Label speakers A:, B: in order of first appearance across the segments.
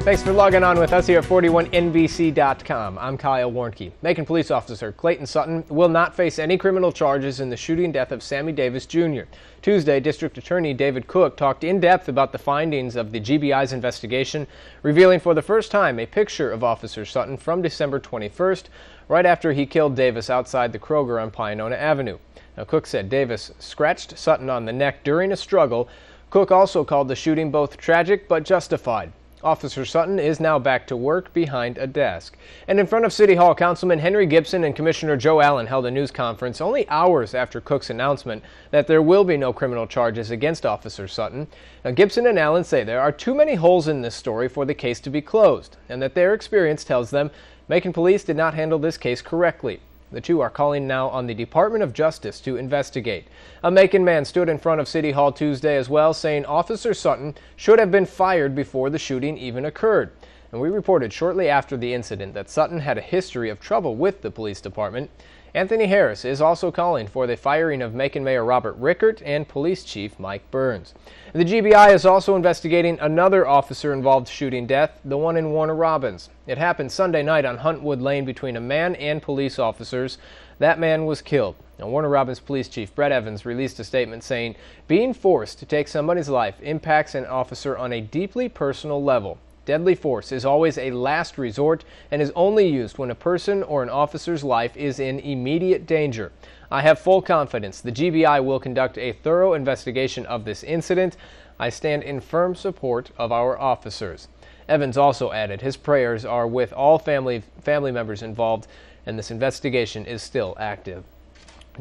A: Thanks for logging on with us here at 41NBC.com. I'm Kyle Warnke. Macon police officer Clayton Sutton will not face any criminal charges in the shooting and death of Sammy Davis Jr. Tuesday, District Attorney David Cook talked in depth about the findings of the GBI's investigation, revealing for the first time a picture of Officer Sutton from December 21st, right after he killed Davis outside the Kroger on Pionona Avenue. Now, Cook said Davis scratched Sutton on the neck during a struggle. Cook also called the shooting both tragic but justified. Officer Sutton is now back to work behind a desk. And in front of City Hall, Councilman Henry Gibson and Commissioner Joe Allen held a news conference only hours after Cook's announcement that there will be no criminal charges against Officer Sutton. Now, Gibson and Allen say there are too many holes in this story for the case to be closed, and that their experience tells them Macon police did not handle this case correctly. The two are calling now on the Department of Justice to investigate. A Macon man stood in front of City Hall Tuesday as well, saying Officer Sutton should have been fired before the shooting even occurred. And we reported shortly after the incident that Sutton had a history of trouble with the police department. Anthony Harris is also calling for the firing of Macon Mayor Robert Rickert and Police Chief Mike Burns. The GBI is also investigating another officer-involved shooting death, the one in Warner Robins. It happened Sunday night on Huntwood Lane between a man and police officers. That man was killed. Now, Warner Robins Police Chief Brett Evans released a statement saying, "Being forced to take somebody's life impacts an officer on a deeply personal level. Deadly force is always a last resort and is only used when a person or an officer's life is in immediate danger. I have full confidence the GBI will conduct a thorough investigation of this incident. I stand in firm support of our officers." Evans also added his prayers are with all family members involved, and this investigation is still active.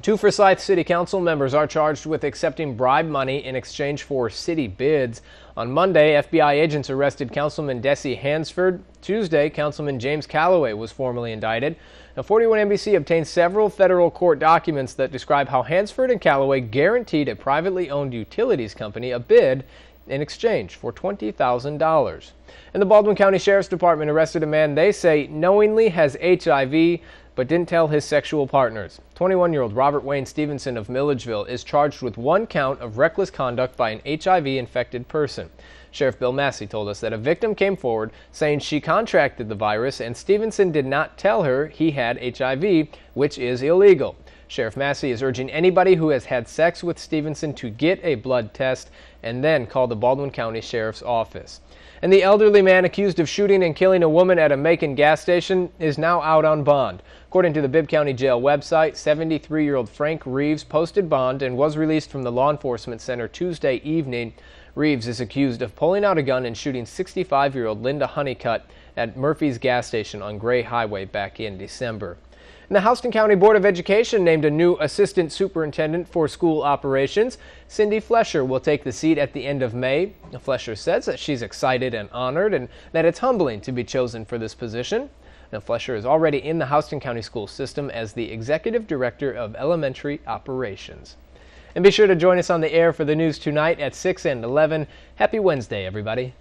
A: Two Forsyth City Council members are charged with accepting bribe money in exchange for city bids. On Monday, FBI agents arrested Councilman Desi Hansford. Tuesday, Councilman James Calloway was formally indicted. Now, 41NBC obtained several federal court documents that describe how Hansford and Calloway guaranteed a privately owned utilities company a bid in exchange for $20,000. And the Baldwin County Sheriff's Department arrested a man they say knowingly has HIV, but didn't tell his sexual partners. 21-year-old Robert Wayne Stevenson of Milledgeville is charged with one count of reckless conduct by an HIV-infected person. Sheriff Bill Massey told us that a victim came forward saying she contracted the virus and Stevenson did not tell her he had HIV, which is illegal. Sheriff Massey is urging anybody who has had sex with Stevenson to get a blood test and then call the Baldwin County Sheriff's Office. And the elderly man accused of shooting and killing a woman at a Macon gas station is now out on bond. According to the Bibb County Jail website, 73-year-old Frank Reeves posted bond and was released from the law enforcement center Tuesday evening. Reeves is accused of pulling out a gun and shooting 65-year-old Linda Honeycutt at Murphy's gas station on Gray Highway back in December. And the Houston County Board of Education named a new assistant superintendent for school operations. Cindy Flesher will take the seat at the end of May. Flesher says that she's excited and honored and that it's humbling to be chosen for this position. Now, Flesher is already in the Houston County school system as the Executive Director of Elementary Operations. And be sure to join us on the air for the news tonight at 6 and 11. Happy Wednesday, everybody.